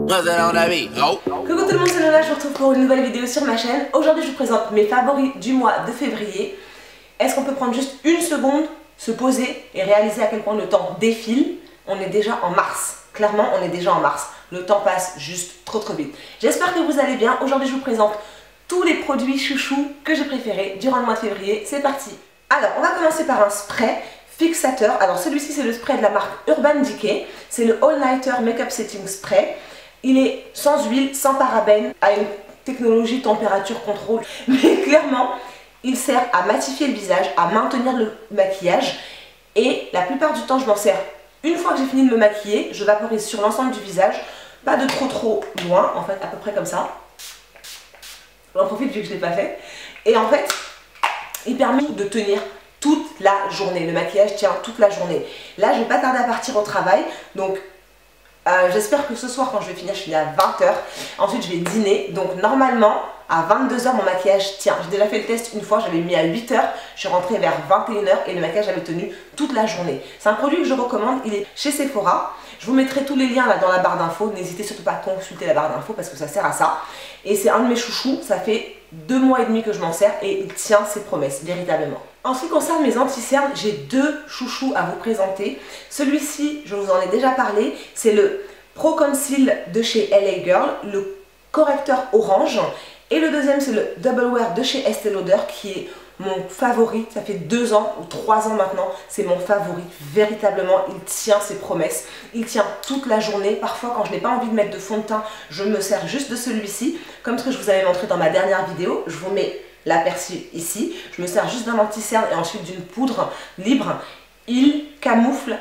Coucou tout le monde, c'est Lola, je vous retrouve pour une nouvelle vidéo sur ma chaîne. Aujourd'hui je vous présente mes favoris du mois de février. Est-ce qu'on peut prendre juste une seconde, se poser et réaliser à quel point le temps défile? On est déjà en mars, clairement on est déjà en mars. Le temps passe juste trop vite. J'espère que vous allez bien. Aujourd'hui je vous présente tous les produits chouchous que j'ai préférés durant le mois de février. C'est parti. Alors on va commencer par un spray fixateur. Alors celui-ci c'est le spray de la marque Urban Decay. C'est le All Nighter Makeup Setting Spray. Il est sans huile, sans parabènes, à une technologie température contrôle. Mais clairement, il sert à matifier le visage, à maintenir le maquillage. Et la plupart du temps, je m'en sers une fois que j'ai fini de me maquiller. Je vaporise sur l'ensemble du visage. Pas de trop loin, en fait, à peu près comme ça. J'en profite vu que je ne l'ai pas fait. Et en fait, il permet de tenir toute la journée. Le maquillage tient toute la journée. Là, je ne vais pas tarder à partir au travail. Donc, j'espère que ce soir quand je vais finir, je finis à 20 h. Ensuite je vais dîner, donc normalement à 22 h mon maquillage tient. J'ai déjà fait le test une fois, j'avais mis à 8 h, je suis rentrée vers 21 h et le maquillage avait tenu toute la journée. C'est un produit que je recommande, il est chez Sephora. Je vous mettrai tous les liens là dans la barre d'infos, n'hésitez surtout pas à consulter la barre d'infos parce que ça sert à ça. Et c'est un de mes chouchous, ça fait 2 mois et demi que je m'en sers et il tient ses promesses, véritablement. En ce qui concerne mes anti-cernes, j'ai deux chouchous à vous présenter. Celui-ci, je vous en ai déjà parlé, c'est le Pro Conceal de chez LA Girl, le correcteur orange. Et le deuxième, c'est le Double Wear de chez Estée Lauder qui est mon favori. Ça fait 2 ans ou 3 ans maintenant, c'est mon favori. Véritablement, il tient ses promesses. Il tient toute la journée. Parfois, quand je n'ai pas envie de mettre de fond de teint, je me sers juste de celui-ci. Comme ce que je vous avais montré dans ma dernière vidéo, je vous mets l'aperçu ici. Je me sers juste d'un anti-cerne et ensuite d'une poudre libre. Il camoufle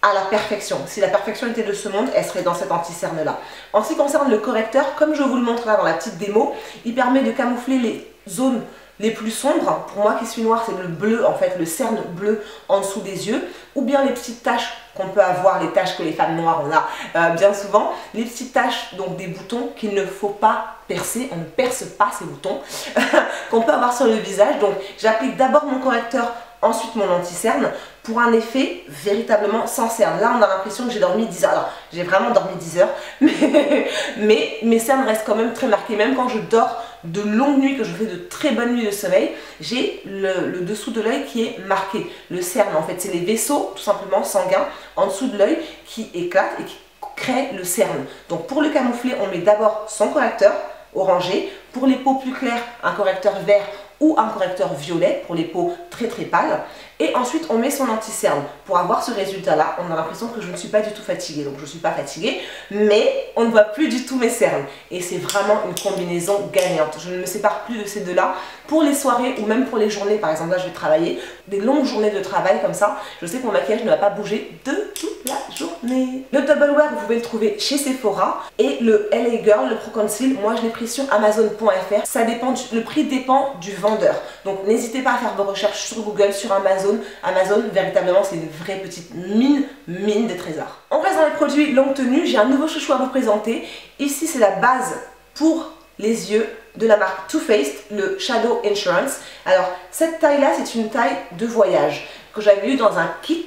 à la perfection. Si la perfection était de ce monde, elle serait dans cet anti-cerne là. En ce qui concerne le correcteur, comme je vous le montre là dans la petite démo, il permet de camoufler les zones les plus sombres. Pour moi qui suis noire, c'est le bleu en fait, le cerne bleu en dessous des yeux, ou bien les petites taches qu'on peut avoir, les taches que les femmes noires on a bien souvent, les petites taches, donc des boutons qu'il ne faut pas percer, on ne perce pas ces boutons qu'on peut avoir sur le visage. Donc j'applique d'abord mon correcteur, ensuite mon anti-cerne pour un effet véritablement sans cerne. Là on a l'impression que j'ai dormi 10 heures. Alors j'ai vraiment dormi 10 heures, mais mes cernes restent quand même très marquées. Même quand je dors de longues nuits, que je fais de très bonnes nuits de sommeil, j'ai le dessous de l'œil qui est marqué. Le cerne en fait, c'est les vaisseaux tout simplement sanguins en dessous de l'œil qui éclatent et qui créent le cerne. Donc pour le camoufler, on met d'abord son correcteur orangé. Pour les peaux plus claires, un correcteur vert ou un correcteur violet pour les peaux très pâles. Et ensuite on met son anti-cerne. Pour avoir ce résultat là, on a l'impression que je ne suis pas du tout fatiguée. Donc je ne suis pas fatiguée, mais on ne voit plus du tout mes cernes. Et c'est vraiment une combinaison gagnante. Je ne me sépare plus de ces deux là. Pour les soirées ou même pour les journées, par exemple là je vais travailler, des longues journées de travail comme ça, je sais que mon maquillage ne va pas bouger de toute la journée. Le Double Wear, vous pouvez le trouver chez Sephora. Et le LA Girl, le Pro Conceal, moi je l'ai pris sur Amazon.fr. Ça dépend, le prix dépend du vendeur. Donc n'hésitez pas à faire vos recherches sur Google, sur Amazon. Amazon, véritablement, c'est une vraie petite mine de trésors. On reste dans les produits longue tenue. J'ai un nouveau chouchou à vous présenter. Ici, c'est la base pour les yeux de la marque Too Faced, le Shadow Insurance. Alors, cette taille-là, c'est une taille de voyage que j'avais eu dans un kit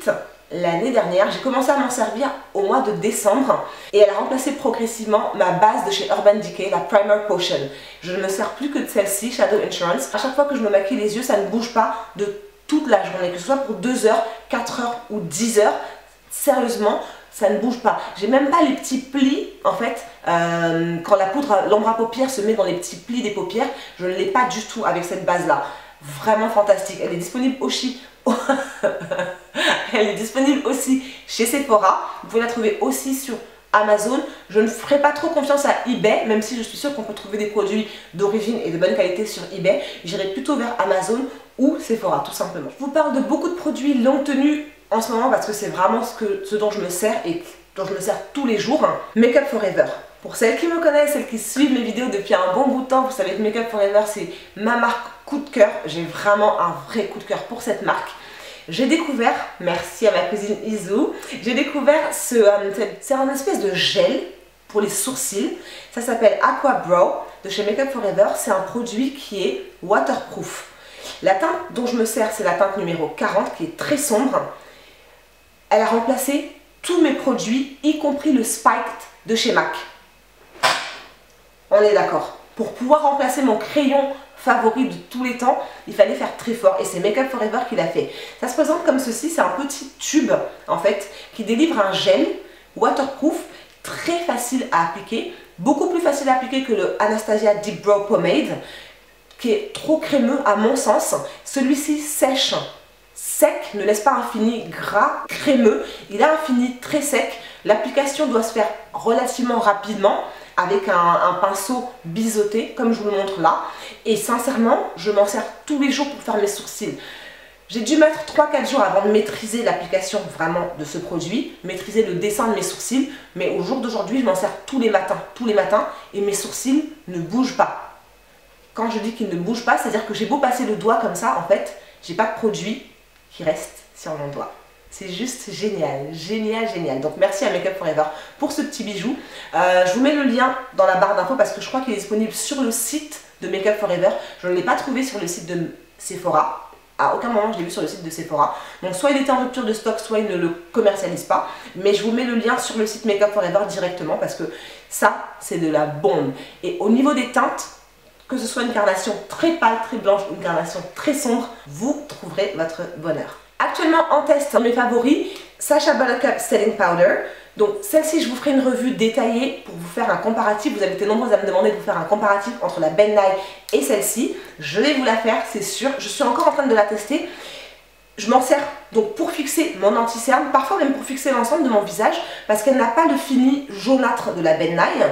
l'année dernière. J'ai commencé à m'en servir au mois de décembre et elle a remplacé progressivement ma base de chez Urban Decay, la Primer Potion. Je ne me sers plus que de celle-ci, Shadow Insurance. À chaque fois que je me maquille les yeux, ça ne bouge pas de toute la journée, que ce soit pour 2 heures, 4 heures ou 10 heures. Sérieusement, ça ne bouge pas. J'ai même pas les petits plis en fait, quand la poudre, l'ombre à paupières se met dans les petits plis des paupières, je ne l'ai pas du tout avec cette base là. Vraiment fantastique. Elle est disponible aussi elle est disponible aussi chez Sephora. Vous pouvez la trouver aussi sur Amazon. Je ne ferai pas trop confiance à eBay, même si je suis sûre qu'on peut trouver des produits d'origine et de bonne qualité sur eBay. J'irai plutôt vers Amazon ou Sephora tout simplement. Je vous parle de beaucoup de produits longue tenue en ce moment parce que c'est vraiment ce dont je me sers et dont je me sers tous les jours. Make Up For Ever. Pour celles qui me connaissent, celles qui suivent mes vidéos depuis un bon bout de temps, vous savez que Make Up For Ever c'est ma marque coup de cœur. J'ai vraiment un vrai coup de cœur pour cette marque. J'ai découvert, merci à ma cousine Isou, j'ai découvert c'est un espèce de gel pour les sourcils. Ça s'appelle Aqua Brow de chez Make Up For Ever. C'est un produit qui est waterproof. La teinte dont je me sers, c'est la teinte numéro 40 qui est très sombre. Elle a remplacé tous mes produits, y compris le Spiked de chez MAC. On est d'accord. Pour pouvoir remplacer mon crayon favori de tous les temps, il fallait faire très fort et c'est Make Up For Ever qui l'a fait. Ça se présente comme ceci, c'est un petit tube en fait qui délivre un gel waterproof très facile à appliquer, beaucoup plus facile à appliquer que le Anastasia Deep Brow Pomade qui est trop crémeux à mon sens. Celui-ci sèche, sec, ne laisse pas un fini gras, crémeux, il a un fini très sec. L'application doit se faire relativement rapidement avec un pinceau biseauté comme je vous le montre là et sincèrement je m'en sers tous les jours pour faire mes sourcils. J'ai dû mettre 3-4 jours avant de maîtriser l'application vraiment de ce produit, maîtriser le dessin de mes sourcils, mais au jour d'aujourd'hui je m'en sers tous les matins et mes sourcils ne bougent pas. Quand je dis qu'ils ne bougent pas, c'est-à-dire que j'ai beau passer le doigt comme ça, en fait j'ai pas de produit qui reste sur mon doigt. C'est juste génial, génial, génial. Donc merci à Make Up For Ever pour ce petit bijou. Je vous mets le lien dans la barre d'infos parce que je crois qu'il est disponible sur le site de Make Up For Ever. Je ne l'ai pas trouvé sur le site de Sephora. À aucun moment je l'ai vu sur le site de Sephora. Donc soit il était en rupture de stock, soit il ne le commercialise pas. Mais je vous mets le lien sur le site Make Up For Ever directement parce que ça, c'est de la bombe. Et au niveau des teintes, que ce soit une carnation très pâle, très blanche ou une carnation très sombre, vous trouverez votre bonheur. Actuellement en test, mes favoris, Sacha Buttercup Setting Powder. Donc celle-ci, je vous ferai une revue détaillée pour vous faire un comparatif. Vous avez été nombreuses à me demander de vous faire un comparatif entre la Ben Nye et celle-ci. Je vais vous la faire, c'est sûr. Je suis encore en train de la tester. Je m'en sers donc pour fixer mon anti-cerne, parfois même pour fixer l'ensemble de mon visage, parce qu'elle n'a pas le fini jaunâtre de la Ben Nye,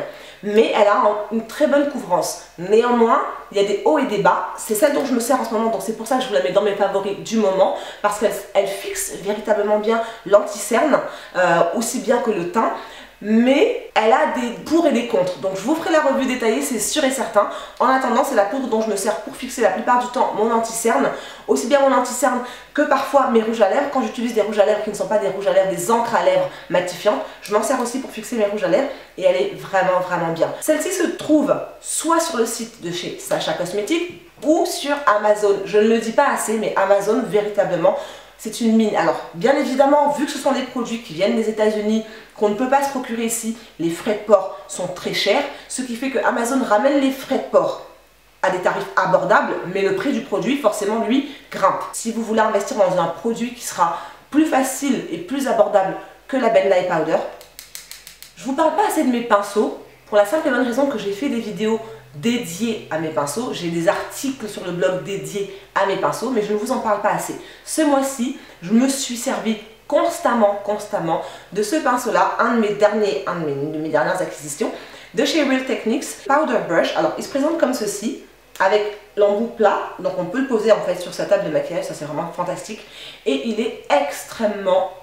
mais elle a une très bonne couvrance. Néanmoins, il y a des hauts et des bas. C'est celle dont je me sers en ce moment, donc c'est pour ça que je vous la mets dans mes favoris du moment, parce qu'elle fixe véritablement bien l'anti-cerne, aussi bien que le teint. Mais elle a des pour et des contre, donc je vous ferai la revue détaillée, c'est sûr et certain. En attendant, c'est la poudre dont je me sers pour fixer la plupart du temps mon anti-cerne, aussi bien mon anti-cerne que parfois mes rouges à lèvres. Quand j'utilise des rouges à lèvres qui ne sont pas des rouges à lèvres, des encres à lèvres matifiantes, je m'en sers aussi pour fixer mes rouges à lèvres et elle est vraiment vraiment bien. Celle-ci se trouve soit sur le site de chez Sacha Cosmetics ou sur Amazon. Je ne le dis pas assez, mais Amazon véritablement c'est une mine. Alors bien évidemment, vu que ce sont des produits qui viennent des États-Unis, qu'on ne peut pas se procurer ici, les frais de port sont très chers, ce qui fait que Amazon ramène les frais de port à des tarifs abordables, mais le prix du produit forcément lui grimpe. Si vous voulez investir dans un produit qui sera plus facile et plus abordable que la Ben Nye Powder, je vous parle pas assez de mes pinceaux pour la simple et bonne raison que j'ai fait des vidéos dédiées à mes pinceaux, j'ai des articles sur le blog dédiés à mes pinceaux, mais je ne vous en parle pas assez. Ce mois-ci, je me suis servi constamment de ce pinceau là, un de mes dernières acquisitions de chez Real Techniques Powder Brush. Alors il se présente comme ceci avec l'embout plat, donc on peut le poser en fait sur sa table de maquillage, ça c'est vraiment fantastique et il est extrêmement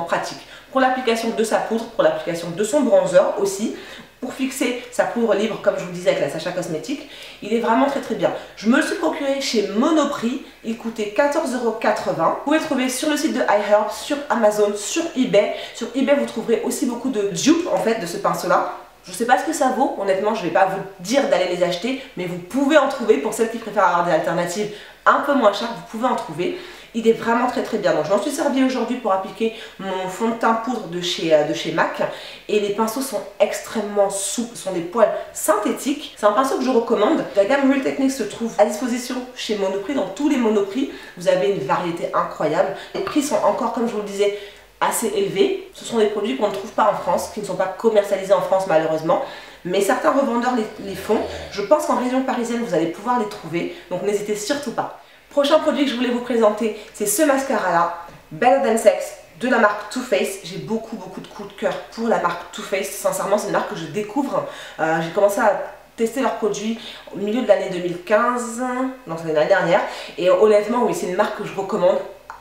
pratique pour l'application de sa poudre, pour l'application de son bronzer aussi. Pour fixer sa poudre libre, comme je vous le disais avec la Sacha Cosmetics, il est vraiment très bien. Je me le suis procuré chez Monoprix, il coûtait 14,80 €. Vous pouvez le trouver sur le site de iHerb, sur Amazon, sur eBay. Sur eBay, vous trouverez aussi beaucoup de dupes en fait de ce pinceau-là. Je ne sais pas ce que ça vaut, honnêtement, je ne vais pas vous dire d'aller les acheter, mais vous pouvez en trouver. Pour celles qui préfèrent avoir des alternatives un peu moins chères, vous pouvez en trouver. Il est vraiment très bien. Donc je m'en suis servi aujourd'hui pour appliquer mon fond de teint poudre de chez MAC. Et les pinceaux sont extrêmement souples, ce sont des poils synthétiques. C'est un pinceau que je recommande. La gamme Real Techniques se trouve à disposition chez Monoprix. Dans tous les Monoprix, vous avez une variété incroyable. Les prix sont encore, comme je vous le disais, assez élevés. Ce sont des produits qu'on ne trouve pas en France, qui ne sont pas commercialisés en France malheureusement. Mais certains revendeurs les font. Je pense qu'en région parisienne, vous allez pouvoir les trouver. Donc n'hésitez surtout pas. Prochain produit que je voulais vous présenter, c'est ce mascara là, Better Than Sex de la marque Too Faced. J'ai beaucoup de coups de cœur pour la marque Too Faced. Sincèrement, c'est une marque que je découvre. J'ai commencé à tester leurs produits au milieu de l'année 2015, donc c'est l'année dernière. Et honnêtement, oui, c'est une marque que je recommande,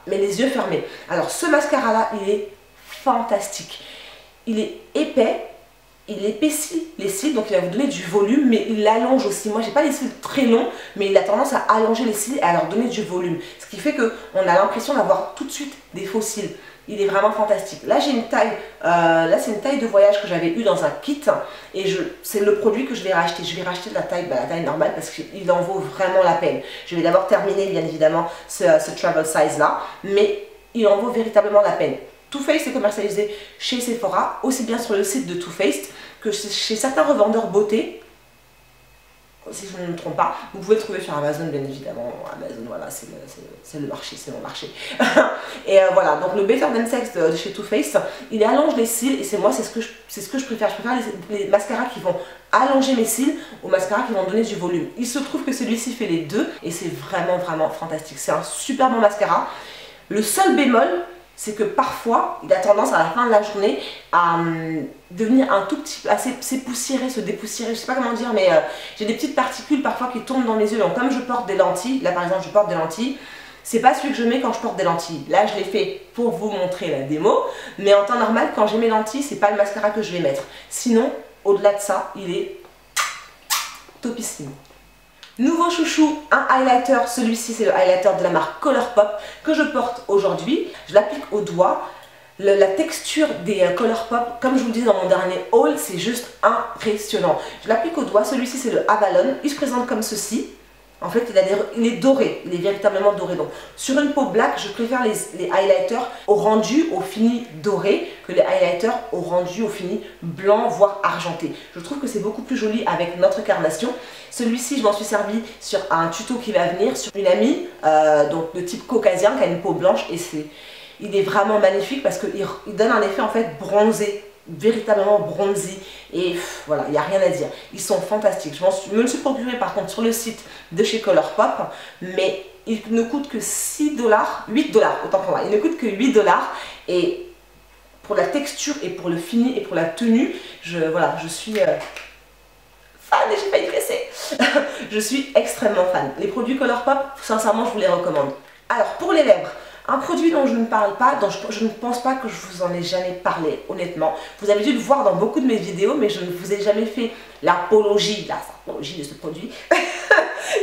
mais les yeux fermés. Alors ce mascara là, il est fantastique. Il est épais. Il épaissit les cils, donc il va vous donner du volume, mais il l'allonge aussi. Moi, j'ai pas les cils très longs, mais il a tendance à allonger les cils et à leur donner du volume. Ce qui fait qu'on a l'impression d'avoir tout de suite des faux cils. Il est vraiment fantastique. Là, j'ai une taille, c'est une taille de voyage que j'avais eue dans un kit, et c'est le produit que je vais racheter. Je vais racheter la taille normale parce qu'il en vaut vraiment la peine. Je vais d'abord terminer, bien évidemment, ce travel size là, mais il en vaut véritablement la peine. Too Faced est commercialisé chez Sephora, aussi bien sur le site de Too Faced que chez certains revendeurs beauté si je ne me trompe pas. Vous pouvez le trouver sur Amazon, bien évidemment. Amazon, voilà, c'est le marché, c'est mon marché. Et voilà, donc le Better Than Sex de chez Too Faced, il allonge les cils et c'est ce que je préfère. Je préfère les mascaras qui vont allonger mes cils aux mascaras qui vont donner du volume. Il se trouve que celui-ci fait les deux et c'est vraiment, vraiment fantastique. C'est un super bon mascara. Le seul bémol, c'est que parfois, il a tendance à la fin de la journée à devenir un tout petit peu, assez s'époussiérer, se dépoussiérer, je sais pas comment dire, mais j'ai des petites particules parfois qui tombent dans mes yeux. Donc comme je porte des lentilles, là par exemple je porte des lentilles, c'est pas celui que je mets quand je porte des lentilles. Là je l'ai fait pour vous montrer la démo, mais en temps normal, quand j'ai mes lentilles, c'est pas le mascara que je vais mettre. Sinon, au-delà de ça, il est topissime. Nouveau chouchou, un highlighter, celui-ci c'est le highlighter de la marque Colourpop que je porte aujourd'hui. Je l'applique au doigt. La texture des Colourpop, comme je vous le disais dans mon dernier haul, c'est juste impressionnant. Je l'applique au doigt, celui-ci c'est le Avalon, il se présente comme ceci. En fait, il est doré, il est véritablement doré. Donc, sur une peau black, je préfère les highlighters au rendu, au fini doré, que les highlighters au rendu, au fini blanc, voire argenté. Je trouve que c'est beaucoup plus joli avec notre carnation. Celui-ci, je m'en suis servi sur un tuto qui va venir, sur une amie, donc de type caucasien, qui a une peau blanche, et il est vraiment magnifique parce qu'il donne un effet en fait bronzé, véritablement bronzy, et voilà, il n'y a rien à dire. Ils sont fantastiques. Je me le suis procuré par contre sur le site de chez Colourpop, mais il ne coûte que 6 $, 8 $, autant pour moi, il ne coûte que 8 $, et pour la texture et pour le fini et pour la tenue, voilà, je suis fan et j'ai failli presser. Je suis extrêmement fan. Les produits Colourpop, sincèrement, je vous les recommande. Alors, pour les lèvres, un produit dont je ne parle pas, dont je ne pense pas que je vous en ai jamais parlé, honnêtement. Vous avez dû le voir dans beaucoup de mes vidéos, mais je ne vous ai jamais fait l'apologie de ce produit.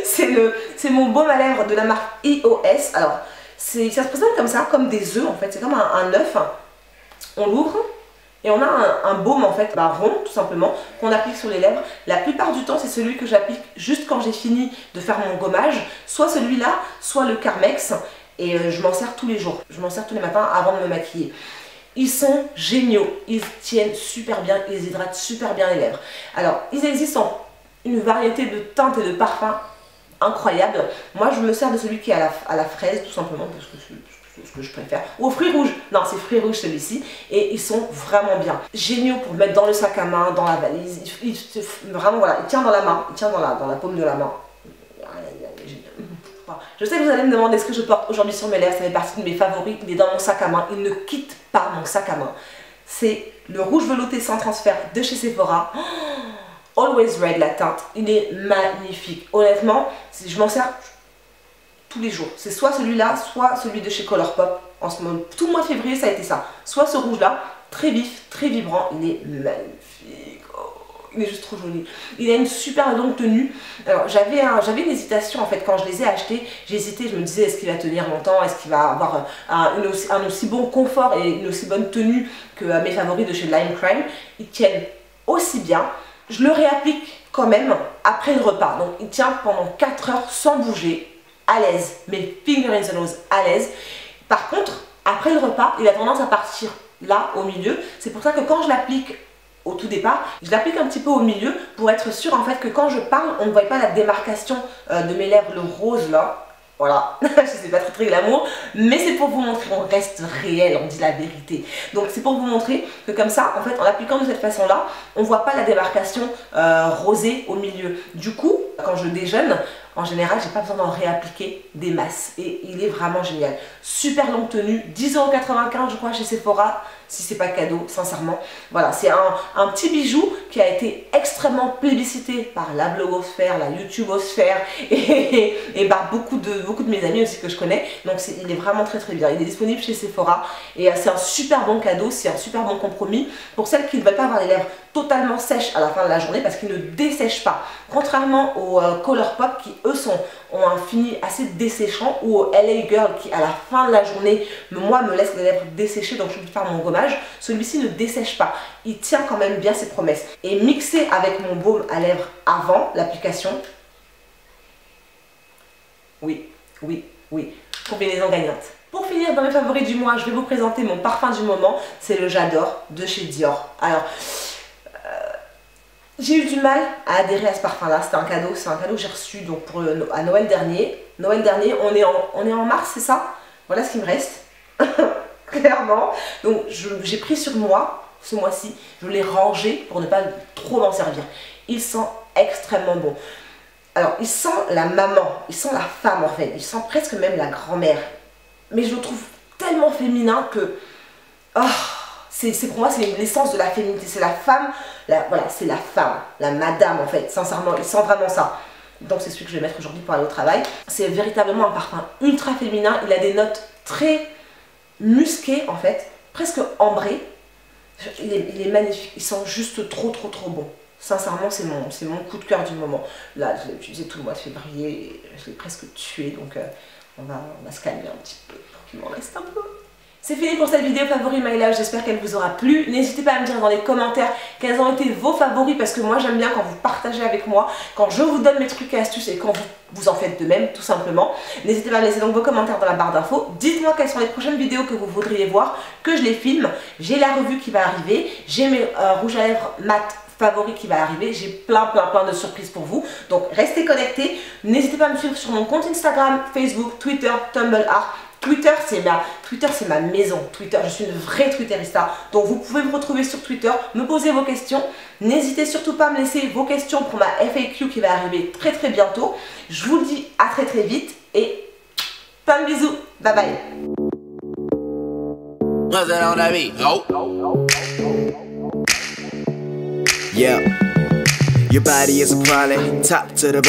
C'est mon baume à lèvres de la marque EOS. Alors, ça se présente comme ça, comme des œufs en fait. C'est comme un œuf. On l'ouvre et on a un baume en fait, rond tout simplement, qu'on applique sur les lèvres. La plupart du temps, c'est celui que j'applique juste quand j'ai fini de faire mon gommage. Soit celui-là, soit le Carmex. Et je m'en sers tous les jours, je m'en sers tous les matins avant de me maquiller. Ils sont géniaux, ils tiennent super bien, ils hydratent super bien les lèvres. Alors, ils existent en une variété de teintes et de parfums incroyables. Moi, je me sers de celui qui est à la fraise, tout simplement, parce que c'est ce que je préfère. Ou aux fruits rouges, non, c'est fruits rouges celui-ci. Et ils sont vraiment bien. Géniaux pour mettre dans le sac à main, dans la valise. Vraiment, voilà, il tient dans la main, il tient dans la paume de la main. Je sais que vous allez me demander ce que je porte aujourd'hui sur mes lèvres, ça fait partie de mes favoris, il est dans mon sac à main, il ne quitte pas mon sac à main. C'est le rouge velouté sans transfert de chez Sephora. Always Red la teinte, il est magnifique. Honnêtement, je m'en sers tous les jours. C'est soit celui-là, soit celui de chez Colourpop. En ce moment, tout le mois de février, ça a été ça. Soit ce rouge-là, très vif, très vibrant, il est magnifique. Il est juste trop joli. Il a une super longue tenue. Alors j'avais une hésitation en fait quand je les ai achetés. J'ai hésité, je me disais est-ce qu'il va tenir longtemps, est-ce qu'il va avoir un aussi bon confort et une aussi bonne tenue que mes favoris de chez Lime Crime. Ils tiennent aussi bien. Je le réapplique quand même après le repas. Donc il tient pendant 4 heures sans bouger, à l'aise. Mes finger in the nose à l'aise. Par contre, après le repas, il a tendance à partir là au milieu. C'est pour ça que quand je l'applique au tout départ, je l'applique un petit peu au milieu pour être sûr en fait que quand je parle, on ne voit pas la démarcation de mes lèvres, le rose là. Voilà, je sais pas très glamour, mais c'est pour vous montrer, on reste réel, on dit la vérité. Donc c'est pour vous montrer que comme ça, en fait, en l'appliquant de cette façon-là, on voit pas la démarcation rosée au milieu. Du coup, quand je déjeune, en général, j'ai pas besoin d'en réappliquer des masses. Et il est vraiment génial. Super longue tenue, 10,95 € je crois chez Sephora, si c'est pas cadeau, sincèrement. Voilà, c'est un petit bijou qui a été extrêmement plébiscité par la blogosphère, la youtubosphère et par beaucoup de mes amis aussi que je connais. Donc il est vraiment très très bien. Il est disponible chez Sephora et c'est un super bon cadeau, c'est un super bon compromis pour celles qui ne veulent pas avoir les lèvres totalement sèches à la fin de la journée parce qu'ils ne dessèchent pas. Contrairement aux Colourpop qui eux ont un fini assez desséchant, ou au LA Girl qui à la fin de la journée moi me laisse les lèvres desséchées, donc je suis obligée de faire mon gommage. Celui-ci ne dessèche pas, il tient quand même bien ses promesses. Et mixé avec mon baume à lèvres avant l'application, oui, combinaison gagnante. Pour finir dans mes favoris du mois, je vais vous présenter mon parfum du moment, c'est le J'adore de chez Dior. Alors, J'ai eu du mal à adhérer à ce parfum-là. C'était un cadeau, c'est un cadeau que j'ai reçu donc à Noël dernier. Noël dernier, on est en mars, c'est ça? Voilà ce qui me reste, clairement. Donc j'ai pris sur moi, ce mois-ci, je l'ai rangé pour ne pas trop m'en servir. Il sent extrêmement bon. Alors, il sent la maman, il sent la femme en fait, il sent presque même la grand-mère. Mais je le trouve tellement féminin que... Oh, pour moi, c'est l'essence de la féminité, c'est la femme, voilà, c'est la femme, la madame en fait, sincèrement, il sent vraiment ça. Donc c'est celui que je vais mettre aujourd'hui pour aller au travail. C'est véritablement un parfum ultra féminin, il a des notes très musquées en fait, presque ambrées. Il est magnifique, il sent juste trop bon. Sincèrement, c'est mon coup de cœur du moment. Là, je l'ai utilisé tout le mois de février, et je l'ai presque tué, donc on va se calmer un petit peu pour qu'il m'en reste un peu. C'est fini pour cette vidéo favori My Love, j'espère qu'elle vous aura plu. N'hésitez pas à me dire dans les commentaires quels ont été vos favoris parce que moi j'aime bien quand vous partagez avec moi, quand je vous donne mes trucs et astuces et quand vous en faites de même tout simplement. N'hésitez pas à laisser donc vos commentaires dans la barre d'infos. Dites-moi quelles sont les prochaines vidéos que vous voudriez voir, que je les filme. J'ai la revue qui va arriver, j'ai mes rouges à lèvres mat favoris qui va arriver, j'ai plein de surprises pour vous. Donc restez connectés, n'hésitez pas à me suivre sur mon compte Instagram, Facebook, Twitter, Tumblr. Twitter, c'est ma maison. Twitter, je suis une vraie Twitterista. Donc vous pouvez me retrouver sur Twitter, me poser vos questions. N'hésitez surtout pas à me laisser vos questions pour ma FAQ qui va arriver très bientôt. Je vous le dis à très vite et plein de bisous. Bye bye. Yeah, your body is a problem, top to the bottom.